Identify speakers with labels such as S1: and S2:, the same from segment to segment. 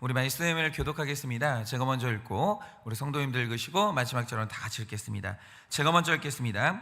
S1: 우리 말씀을 교독하겠습니다. 제가 먼저 읽고 우리 성도님들 읽으시고 마지막처럼 다 같이 읽겠습니다. 제가 먼저 읽겠습니다.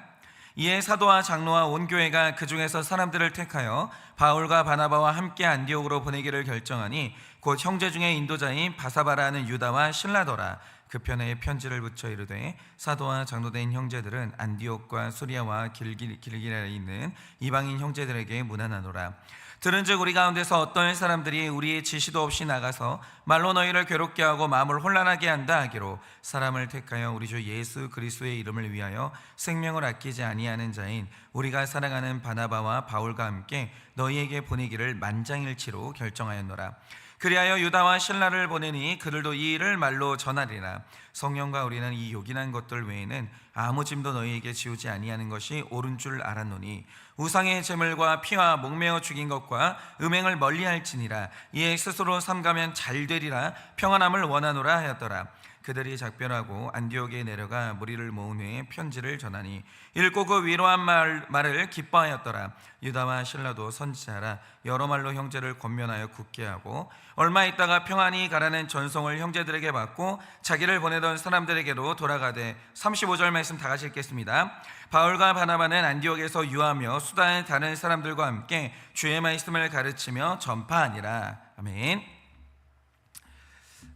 S1: 이에 사도와 장로와 온 교회가 그 중에서 사람들을 택하여 바울과 바나바와 함께 안디옥으로 보내기를 결정하니 곧 형제 중에 인도자인 바사바라는 유다와 실라더라. 그 편에 편지를 붙여 이르되 사도와 장로된 형제들은 안디옥과 수리아와 길기라에 있는 이방인 형제들에게 문안하노라. 들은즉 우리 가운데서 어떤 사람들이 우리의 지시도 없이 나가서 말로 너희를 괴롭게 하고 마음을 혼란하게 한다 하기로 사람을 택하여 우리 주 예수 그리스도의 이름을 위하여 생명을 아끼지 아니하는 자인 우리가 사랑하는 바나바와 바울과 함께 너희에게 보내기를 만장일치로 결정하였노라. 그리하여 유다와 실라를 보내니 그들도 이 일을 말로 전하리라. 성령과 우리는 이 요긴한 것들 외에는 아무 짐도 너희에게 지우지 아니하는 것이 옳은 줄 알았노니 우상의 제물과 피와 목매어 죽인 것과 음행을 멀리할지니라. 이에 스스로 삼가면 잘 되리라 평안함을 원하노라 하였더라. 그들이 작별하고 안디옥에 내려가 무리를 모은 후에 편지를 전하니 읽고 그 위로한 말을 기뻐하였더라. 유다와 실라도 선지자라 여러 말로 형제를 권면하여 굳게 하고 얼마 있다가 평안히 가라는 전송을 형제들에게 받고 자기를 보내던 사람들에게로 돌아가되 35절 말씀 다 같이 읽겠습니다. 바울과 바나바는 안디옥에서 유하며 수다의 다른 사람들과 함께 주의 말씀을 가르치며 전파하니라. 아멘.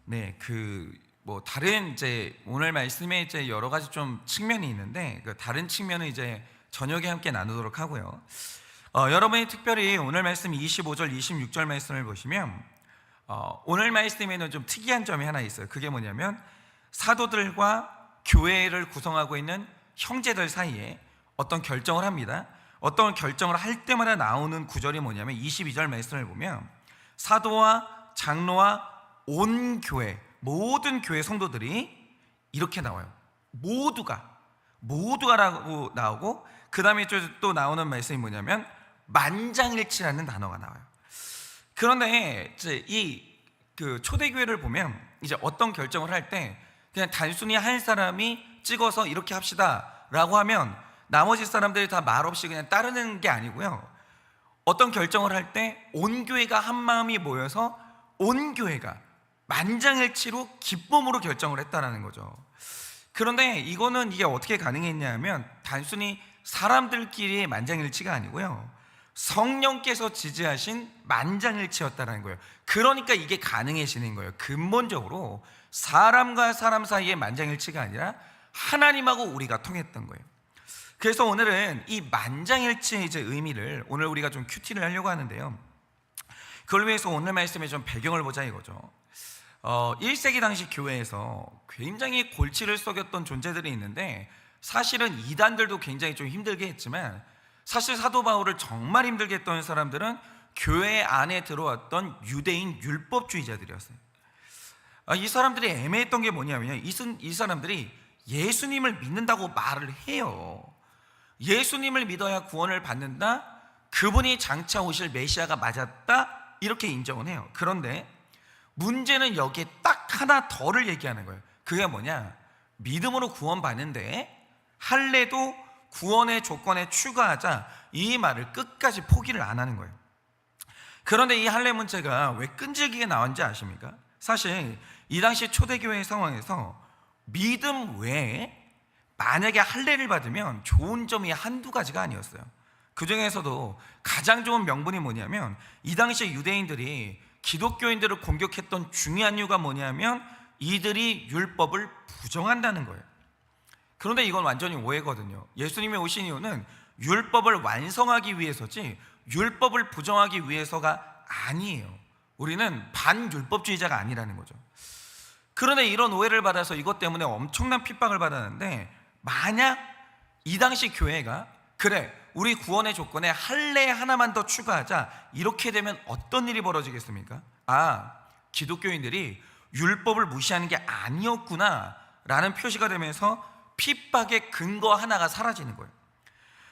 S1: 네, 다른 이제 오늘 말씀에 이제 여러 가지 좀 측면이 있는데 그 다른 측면은 이제 저녁에 함께 나누도록 하고요. 여러분이 특별히 오늘 말씀 25절, 26절 말씀을 보시면 오늘 말씀에는 좀 특이한 점이 하나 있어요. 그게 뭐냐면 사도들과 교회를 구성하고 있는 형제들 사이에 어떤 결정을 합니다. 어떤 결정을 할 때마다 나오는 구절이 뭐냐면 22절 말씀을 보면 사도와 장로와 온 교회 모든 교회 성도들이 이렇게 나와요. 모두가라고 나오고 그 다음에 또 나오는 말씀이 뭐냐면 만장일치라는 단어가 나와요. 그런데 이제 그 초대교회를 보면 이제 어떤 결정을 할 때 그냥 단순히 한 사람이 찍어서 이렇게 합시다라고 하면 나머지 사람들이 다 말없이 그냥 따르는 게 아니고요. 어떤 결정을 할 때 온 교회가 한 마음이 모여서 온 교회가 만장일치로 기쁨으로 결정을 했다라는 거죠. 그런데 이게 어떻게 가능했냐면 단순히 사람들끼리의 만장일치가 아니고요. 성령께서 지지하신 만장일치였다는 거예요. 그러니까 이게 가능해지는 거예요. 근본적으로 사람과 사람 사이의 만장일치가 아니라 하나님하고 우리가 통했던 거예요. 그래서 오늘은 이 만장일치의 이제 의미를 오늘 우리가 좀 큐티를 하려고 하는데요. 그걸 위해서 오늘 말씀에 좀 배경을 보자 이거죠. 1세기 당시 교회에서 굉장히 골치를 썩였던 존재들이 있는데 사실은 이단들도 굉장히 좀 힘들게 했지만 사실 사도 바울을 정말 힘들게 했던 사람들은 교회 안에 들어왔던 유대인 율법주의자들이었어요. 이 사람들이 애매했던 게 뭐냐면 이 사람들이 예수님을 믿는다고 말을 해요. 예수님을 믿어야 구원을 받는다, 그분이 장차 오실 메시아가 맞았다, 이렇게 인정은 해요. 그런데 문제는 여기에 딱 하나 더를 얘기하는 거예요. 그게 뭐냐? 믿음으로 구원받는데 할례도 구원의 조건에 추가하자, 이 말을 끝까지 포기를 안 하는 거예요. 그런데 이 할례 문제가 왜 끈질기게 나왔는지 아십니까? 사실 이 당시 초대교회 상황에서 믿음 외에 만약에 할례를 받으면 좋은 점이 한두 가지가 아니었어요. 그 중에서도 가장 좋은 명분이 뭐냐면 이 당시 유대인들이 기독교인들을 공격했던 중요한 이유가 뭐냐면 이들이 율법을 부정한다는 거예요. 그런데 이건 완전히 오해거든요. 예수님이 오신 이유는 율법을 완성하기 위해서지 율법을 부정하기 위해서가 아니에요. 우리는 반율법주의자가 아니라는 거죠. 그런데 이런 오해를 받아서 이것 때문에 엄청난 핍박을 받았는데 만약 이 당시 교회가 그래 우리 구원의 조건에 할례 하나만 더 추가하자 이렇게 되면 어떤 일이 벌어지겠습니까? 기독교인들이 율법을 무시하는 게 아니었구나 라는 표시가 되면서 핍박의 근거 하나가 사라지는 거예요.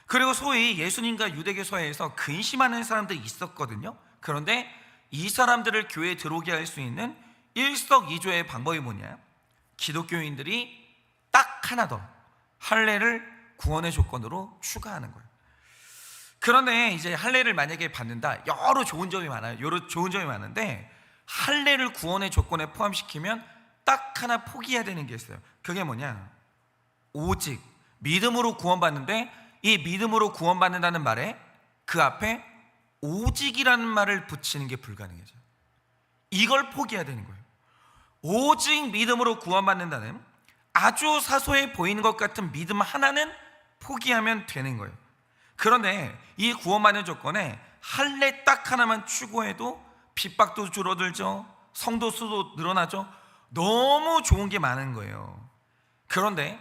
S1: 그리고 소위 예수님과 유대교 사회에서 근심하는 사람들이 있었거든요. 그런데 이 사람들을 교회에 들어오게 할 수 있는 일석이조의 방법이 뭐냐? 기독교인들이 딱 하나 더 할례를 구원의 조건으로 추가하는 거예요. 그런데 이제 할례를 만약에 받는다, 여러 좋은 점이 많아요. 여러 좋은 점이 많은데 할례를 구원의 조건에 포함시키면 딱 하나 포기해야 되는 게 있어요. 그게 뭐냐? 오직 믿음으로 구원받는데, 이 믿음으로 구원받는다는 말에 그 앞에 오직이라는 말을 붙이는 게 불가능해져요. 이걸 포기해야 되는 거예요. 오직 믿음으로 구원받는다는 아주 사소해 보이는 것 같은 믿음 하나는 포기하면 되는 거예요. 그런데 이 구원받는 조건에 할례 딱 하나만 추구해도 핍박도 줄어들죠, 성도 수도 늘어나죠. 너무 좋은 게 많은 거예요. 그런데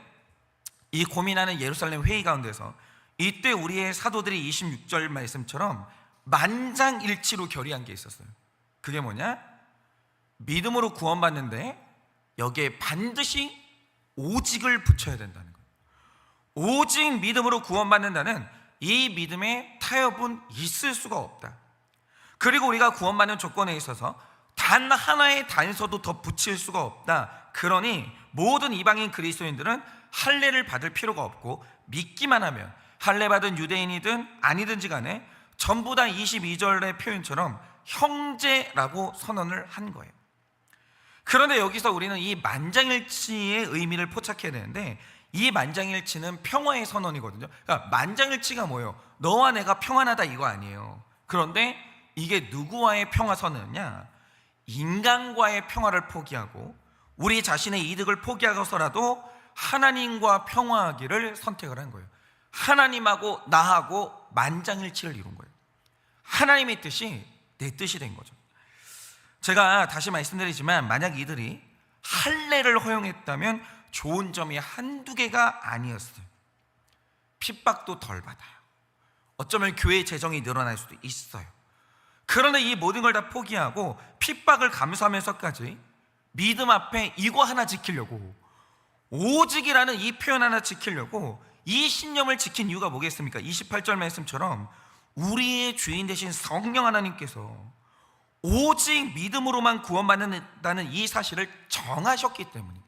S1: 이 고민하는 예루살렘 회의 가운데서 이때 우리의 사도들이 26절 말씀처럼 만장일치로 결의한 게 있었어요. 그게 뭐냐? 믿음으로 구원받는데 여기에 반드시 오직을 붙여야 된다는 거예요. 오직 믿음으로 구원받는다는 이 믿음에 타협은 있을 수가 없다. 그리고 우리가 구원받는 조건에 있어서 단 하나의 단서도 더 붙일 수가 없다. 그러니 모든 이방인 그리스도인들은 할례를 받을 필요가 없고 믿기만 하면, 할례 받은 유대인이든 아니든지 간에 전부 다 22절의 표현처럼 형제라고 선언을 한 거예요. 그런데 여기서 우리는 이 만장일치의 의미를 포착해야 되는데, 이 만장일치는 평화의 선언이거든요. 그러니까 만장일치가 뭐예요? 너와 내가 평안하다 이거 아니에요. 그런데 이게 누구와의 평화 선언이냐? 인간과의 평화를 포기하고 우리 자신의 이득을 포기하고서라도 하나님과 평화하기를 선택을 한 거예요. 하나님하고 나하고 만장일치를 이룬 거예요. 하나님의 뜻이 내 뜻이 된 거죠. 제가 다시 말씀드리지만, 만약 이들이 할례를 허용했다면 좋은 점이 한두 개가 아니었어요. 핍박도 덜 받아요. 어쩌면 교회 재정이 늘어날 수도 있어요. 그런데 이 모든 걸 다 포기하고 핍박을 감수하면서까지 믿음 앞에 이거 하나 지키려고, 오직이라는 이 표현 하나 지키려고 이 신념을 지킨 이유가 뭐겠습니까? 28절 말씀처럼 우리의 주인 되신 성령 하나님께서 오직 믿음으로만 구원받는다는 이 사실을 정하셨기 때문입니다.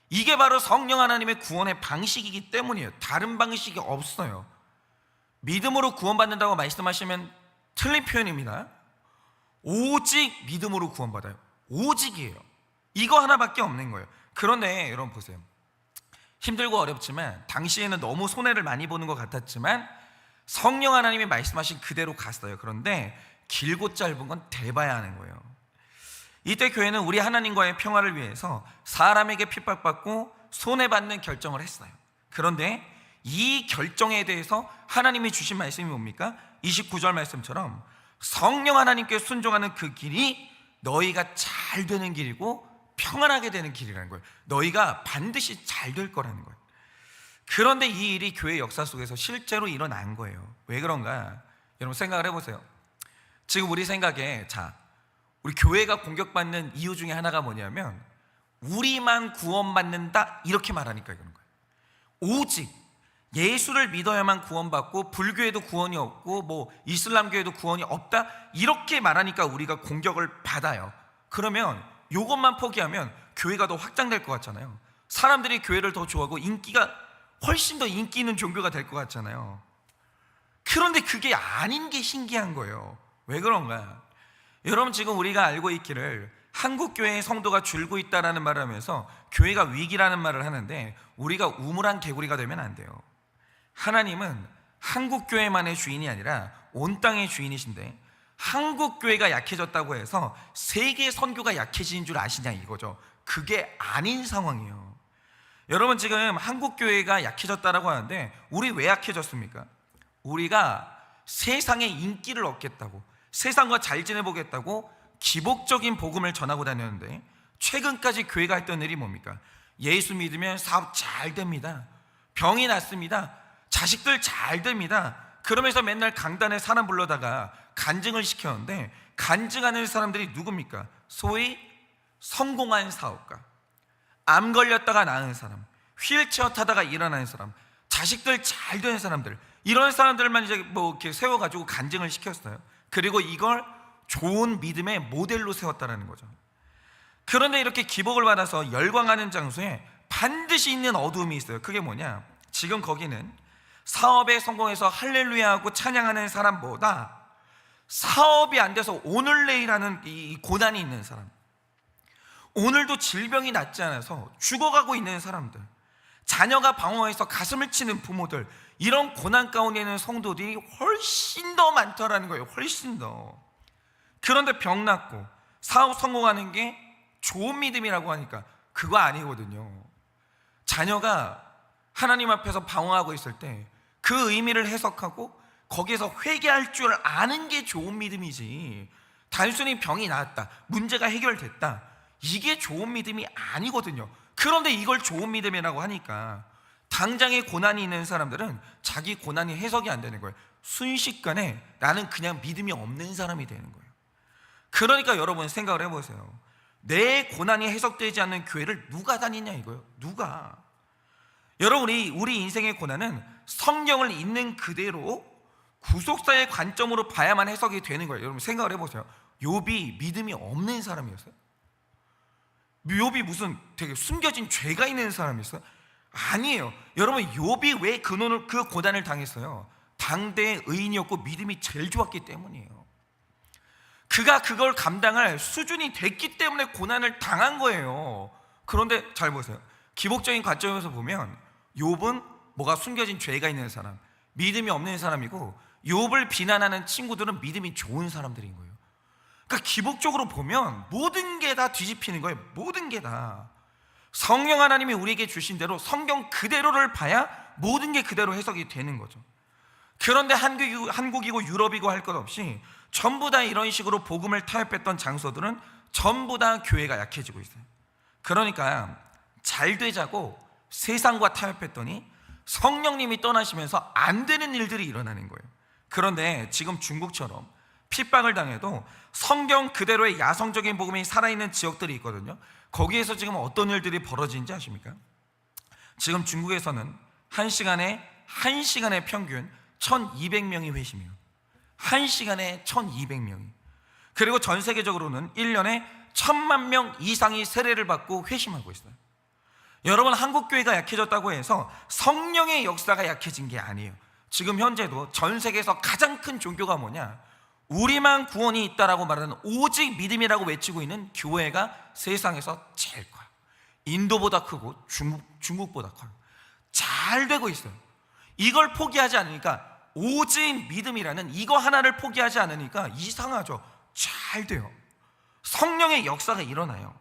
S1: 이게 바로 성령 하나님의 구원의 방식이기 때문이에요. 다른 방식이 없어요. 믿음으로 구원받는다고 말씀하시면 틀린 표현입니다. 오직 믿음으로 구원받아요. 오직이에요. 이거 하나밖에 없는 거예요. 그런데 여러분 보세요. 힘들고 어렵지만, 당시에는 너무 손해를 많이 보는 것 같았지만 성령 하나님이 말씀하신 그대로 갔어요. 그런데 길고 짧은 건 대봐야 하는 거예요. 이때 교회는 우리 하나님과의 평화를 위해서 사람에게 핍박받고 손해받는 결정을 했어요. 그런데 이 결정에 대해서 하나님이 주신 말씀이 뭡니까? 29절 말씀처럼 성령 하나님께 순종하는 그 길이 너희가 잘 되는 길이고 평안하게 되는 길이라는 거예요. 너희가 반드시 잘 될 거라는 거예요. 그런데 이 일이 교회 역사 속에서 실제로 일어난 거예요. 왜 그런가? 여러분 생각을 해보세요. 지금 우리 생각에, 우리 교회가 공격받는 이유 중에 하나가 뭐냐면 우리만 구원받는다 이렇게 말하니까 그런 거예요. 오직 예수를 믿어야만 구원받고 불교에도 구원이 없고 뭐 이슬람교에도 구원이 없다 이렇게 말하니까 우리가 공격을 받아요. 그러면 이것만 포기하면 교회가 더 확장될 것 같잖아요. 사람들이 교회를 더 좋아하고 인기가 훨씬 더 인기 있는 종교가 될 것 같잖아요. 그런데 그게 아닌 게 신기한 거예요. 왜 그런가? 여러분, 지금 우리가 알고 있기를 한국 교회의 성도가 줄고 있다라는 말을 하면서 교회가 위기라는 말을 하는데, 우리가 우물한 개구리가 되면 안 돼요. 하나님은 한국 교회만의 주인이 아니라 온 땅의 주인이신데, 한국 교회가 약해졌다고 해서 세계 선교가 약해진 줄 아시냐 이거죠. 그게 아닌 상황이에요. 여러분, 지금 한국 교회가 약해졌다라고 하는데 우리 왜 약해졌습니까? 우리가 세상에 인기를 얻겠다고, 세상과 잘 지내보겠다고 기복적인 복음을 전하고 다녔는데, 최근까지 교회가 했던 일이 뭡니까? 예수 믿으면 사업 잘 됩니다, 병이 낫습니다, 자식들 잘 됩니다. 그러면서 맨날 강단에 사람 불러다가 간증을 시켰는데, 간증하는 사람들이 누굽니까? 소위 성공한 사업가, 암 걸렸다가 나은 사람, 휠체어 타다가 일어나는 사람, 자식들 잘 되는 사람들, 이런 사람들만 이제 뭐 이렇게 세워가지고 간증을 시켰어요. 그리고 이걸 좋은 믿음의 모델로 세웠다는 거죠. 그런데 이렇게 기복을 받아서 열광하는 장소에 반드시 있는 어두움이 있어요. 그게 뭐냐? 지금 거기는 사업에 성공해서 할렐루야 하고 찬양하는 사람보다 사업이 안 돼서 오늘 내일 하는 이 고난이 있는 사람, 오늘도 질병이 낫지 않아서 죽어가고 있는 사람들, 자녀가 방황해서 가슴을 치는 부모들, 이런 고난 가운데 있는 성도들이 훨씬 더 많더라는 거예요. 훨씬 더. 그런데 병 낫고 사업 성공하는 게 좋은 믿음이라고 하니까 그거 아니거든요. 자녀가 하나님 앞에서 방황하고 있을 때 그 의미를 해석하고 거기에서 회개할 줄 아는 게 좋은 믿음이지, 단순히 병이 나았다, 문제가 해결됐다, 이게 좋은 믿음이 아니거든요. 그런데 이걸 좋은 믿음이라고 하니까 당장에 고난이 있는 사람들은 자기 고난이 해석이 안 되는 거예요. 순식간에 나는 그냥 믿음이 없는 사람이 되는 거예요. 그러니까 여러분 생각을 해보세요. 내 고난이 해석되지 않는 교회를 누가 다니냐 이거예요. 누가? 여러분, 우리 인생의 고난은 성경을 있는 그대로 구속사의 관점으로 봐야만 해석이 되는 거예요. 여러분 생각을 해보세요. 욥이 믿음이 없는 사람이었어요? 욥이 무슨 되게 숨겨진 죄가 있는 사람이었어요? 아니에요. 여러분, 욥이 왜 그 고난을 당했어요? 당대의 의인이었고 믿음이 제일 좋았기 때문이에요. 그가 그걸 감당할 수준이 됐기 때문에 고난을 당한 거예요. 그런데 잘 보세요. 기복적인 관점에서 보면 욥은 뭐가 숨겨진 죄가 있는 사람, 믿음이 없는 사람이고, 욥을 비난하는 친구들은 믿음이 좋은 사람들인 거예요. 그러니까 기복적으로 보면 모든 게 다 뒤집히는 거예요. 모든 게 다. 성령 하나님이 우리에게 주신 대로 성경 그대로를 봐야 모든 게 그대로 해석이 되는 거죠. 그런데 한국이고 유럽이고 할 것 없이 전부 다 이런 식으로 복음을 타협했던 장소들은 전부 다 교회가 약해지고 있어요. 그러니까 잘 되자고 세상과 타협했더니 성령님이 떠나시면서 안 되는 일들이 일어나는 거예요. 그런데 지금 중국처럼 핍박을 당해도 성경 그대로의 야성적인 복음이 살아있는 지역들이 있거든요. 거기에서 지금 어떤 일들이 벌어지는지 아십니까? 지금 중국에서는 한 시간에 평균 1200명이 회심해요. 한 시간에 1200명이. 그리고 전 세계적으로는 1년에 1000만 명 이상이 세례를 받고 회심하고 있어요. 여러분, 한국교회가 약해졌다고 해서 성령의 역사가 약해진 게 아니에요. 지금 현재도 전 세계에서 가장 큰 종교가 뭐냐? 우리만 구원이 있다라고 말하는 오직 믿음이라고 외치고 있는 교회가 세상에서 제일 커요. 인도보다 크고 중국보다 커요. 잘 되고 있어요. 이걸 포기하지 않으니까, 오직 믿음이라는 이거 하나를 포기하지 않으니까 이상하죠. 잘 돼요. 성령의 역사가 일어나요.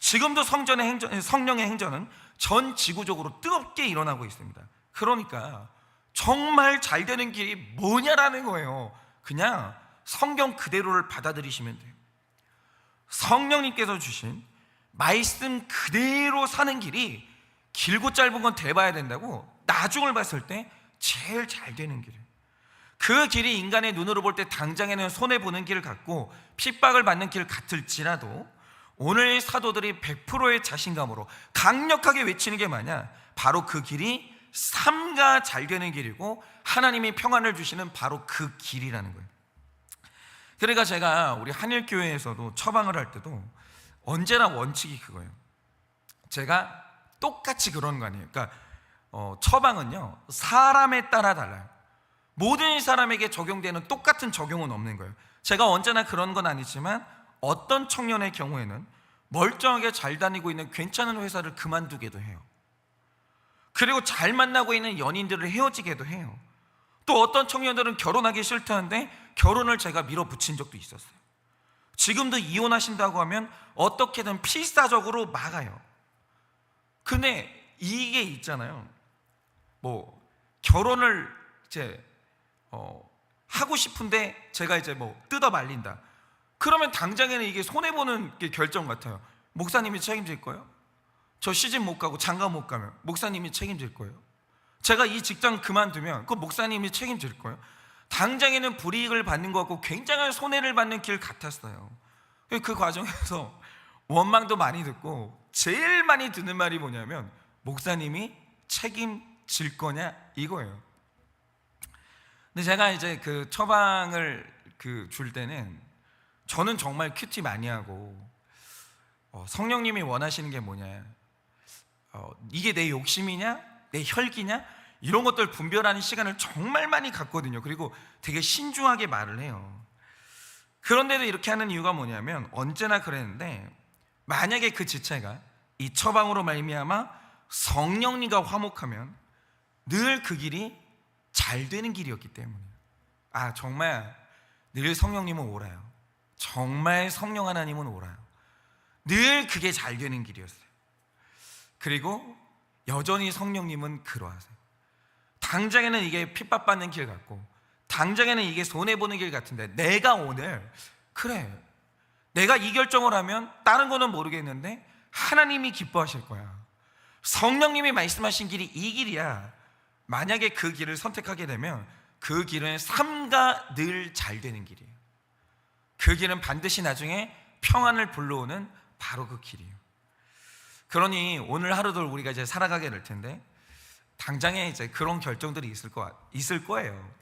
S1: 지금도 성령의 행전은 전 지구적으로 뜨겁게 일어나고 있습니다. 그러니까 정말 잘 되는 길이 뭐냐라는 거예요. 그냥 성경 그대로를 받아들이시면 돼요. 성령님께서 주신 말씀 그대로 사는 길이 길고 짧은 건 대봐야 된다고, 나중을 봤을 때 제일 잘 되는 길이에요. 그 길이 인간의 눈으로 볼 때 당장에는 손해보는 길 같고 핍박을 받는 길 같을지라도, 오늘 사도들이 100%의 자신감으로 강력하게 외치는 게 뭐냐? 바로 그 길이 삶과 잘 되는 길이고 하나님이 평안을 주시는 바로 그 길이라는 거예요. 그러니까 제가 우리 한일교회에서도 처방을 할 때도 언제나 원칙이 그거예요. 제가 똑같이 그런 거 아니에요. 그러니까 처방은요, 사람에 따라 달라요. 모든 사람에게 적용되는 똑같은 적용은 없는 거예요. 제가 언제나 그런 건 아니지만 어떤 청년의 경우에는 멀쩡하게 잘 다니고 있는 괜찮은 회사를 그만두게도 해요. 그리고 잘 만나고 있는 연인들을 헤어지게도 해요. 또 어떤 청년들은 결혼하기 싫다는데 결혼을 제가 밀어붙인 적도 있었어요. 지금도 이혼하신다고 하면 어떻게든 필사적으로 막아요. 근데 이게 있잖아요. 뭐 결혼을 이제 하고 싶은데 제가 이제 뭐 뜯어 말린다. 그러면 당장에는 이게 손해보는 게 결정 같아요. 목사님이 책임질 거예요? 저 시집 못 가고 장가 못 가면 목사님이 책임질 거예요? 제가 이 직장 그만두면 그 목사님이 책임질 거예요? 당장에는 불이익을 받는 것 같고 굉장한 손해를 받는 길 같았어요. 그 과정에서 원망도 많이 듣고 제일 많이 듣는 말이 뭐냐면, 목사님이 책임질 거냐 이거예요. 근데 제가 이제 그 처방을 줄 때는 저는 정말 큐티 많이 하고 성령님이 원하시는 게 뭐냐, 이게 내 욕심이냐 내 혈기냐 이런 것들 분별하는 시간을 정말 많이 갖거든요. 그리고 되게 신중하게 말을 해요. 그런데도 이렇게 하는 이유가 뭐냐면 언제나 그랬는데, 만약에 그 지체가 이 처방으로 말미암아 성령님과 화목하면 늘 그 길이 잘 되는 길이었기 때문이에요. 정말 늘 성령님은 오라요. 정말 성령 하나님은 오라요. 늘 그게 잘 되는 길이었어요. 그리고 여전히 성령님은 그러하세요. 당장에는 이게 핍박받는 길 같고, 당장에는 이게 손해보는 길 같은데, 내가 오늘 그래, 내가 이 결정을 하면 다른 거는 모르겠는데 하나님이 기뻐하실 거야, 성령님이 말씀하신 길이 이 길이야. 만약에 그 길을 선택하게 되면 그 길은 삶과 늘 잘 되는 길이에요. 그 길은 반드시 나중에 평안을 불러오는 바로 그 길이에요. 그러니 오늘 하루도 우리가 이제 살아가게 될 텐데, 당장에 이제 그런 결정들이 있을 거예요.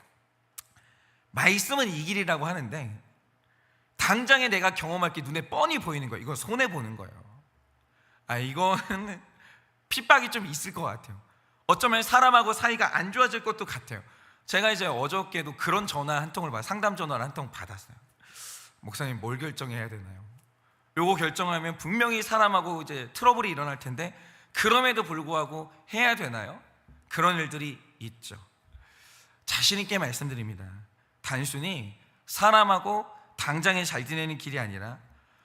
S1: 말씀은 이 길이라고 하는데 당장에 내가 경험할 게 눈에 뻔히 보이는 거예요. 이건 손해 보는 거예요. 이거는 핍박이 좀 있을 것 같아요. 어쩌면 사람하고 사이가 안 좋아질 것도 같아요. 제가 이제 어저께도 그런 전화 한 통을 상담 전화를 한 통 받았어요. 목사님, 뭘 결정해야 되나요? 요거 결정하면 분명히 사람하고 이제 트러블이 일어날 텐데 그럼에도 불구하고 해야 되나요? 그런 일들이 있죠. 자신 있게 말씀드립니다. 단순히 사람하고 당장에 잘 지내는 길이 아니라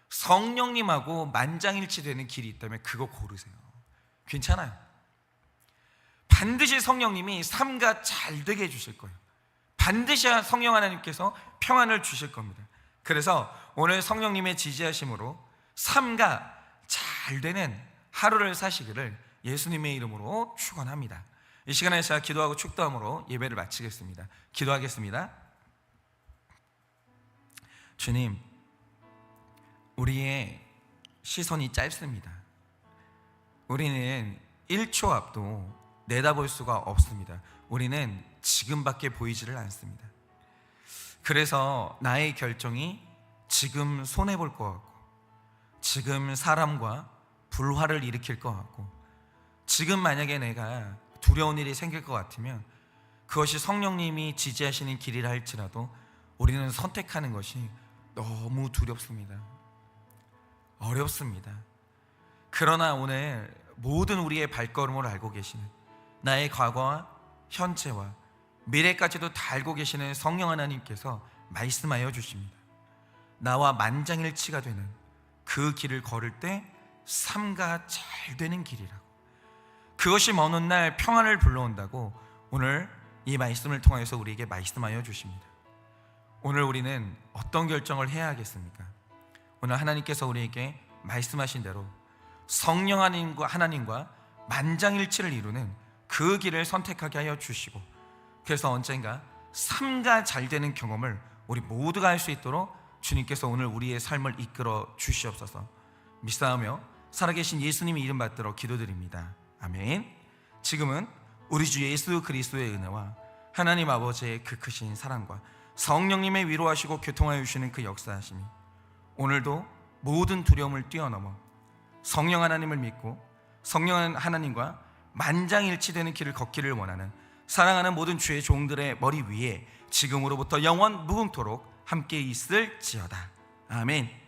S1: 성령님하고 만장일치 되는 길이 있다면 그거 고르세요. 괜찮아요. 반드시 성령님이 삶과 잘 되게 해주실 거예요. 반드시 성령 하나님께서 평안을 주실 겁니다. 그래서 오늘 성령님의 지지하심으로 삶과 잘 되는 하루를 사시기를 예수님의 이름으로 축원합니다. 이 시간에 제가 기도하고 축도함으로 예배를 마치겠습니다. 기도하겠습니다. 주님, 우리의 시선이 짧습니다. 우리는 1초 앞도 내다볼 수가 없습니다. 우리는 지금밖에 보이지를 않습니다. 그래서 나의 결정이 지금 손해볼 것 같고, 지금 사람과 불화를 일으킬 것 같고, 지금 만약에 내가 두려운 일이 생길 것 같으면 그것이 성령님이 지지하시는 길이라 할지라도 우리는 선택하는 것이 너무 두렵습니다. 어렵습니다. 그러나 오늘 모든 우리의 발걸음을 알고 계시는, 나의 과거와 현재와 미래까지도 다 알고 계시는 성령 하나님께서 말씀하여 주십니다. 나와 만장일치가 되는 그 길을 걸을 때 삶과 잘 되는 길이라고, 그것이 먼 훗날 평안을 불러온다고 오늘 이 말씀을 통해서 우리에게 말씀하여 주십니다. 오늘 우리는 어떤 결정을 해야 하겠습니까? 오늘 하나님께서 우리에게 말씀하신 대로 성령 하나님과 만장일치를 이루는 그 길을 선택하게 하여 주시고, 그래서 언젠가 삶과 잘 되는 경험을 우리 모두가 할 수 있도록 주님께서 오늘 우리의 삶을 이끌어 주시옵소서. 믿사오며 살아계신 예수님의 이름 받들어 기도드립니다. 아멘. 지금은 우리 주 예수 그리스도의 은혜와 하나님 아버지의 그 크신 사랑과 성령님의 위로하시고 교통하여 주시는 그 역사하심이 오늘도 모든 두려움을 뛰어넘어 성령 하나님을 믿고 성령 하나님과 만장일치되는 길을 걷기를 원하는 사랑하는 모든 주의 종들의 머리 위에 지금으로부터 영원 무궁토록 함께 있을지어다. 아멘.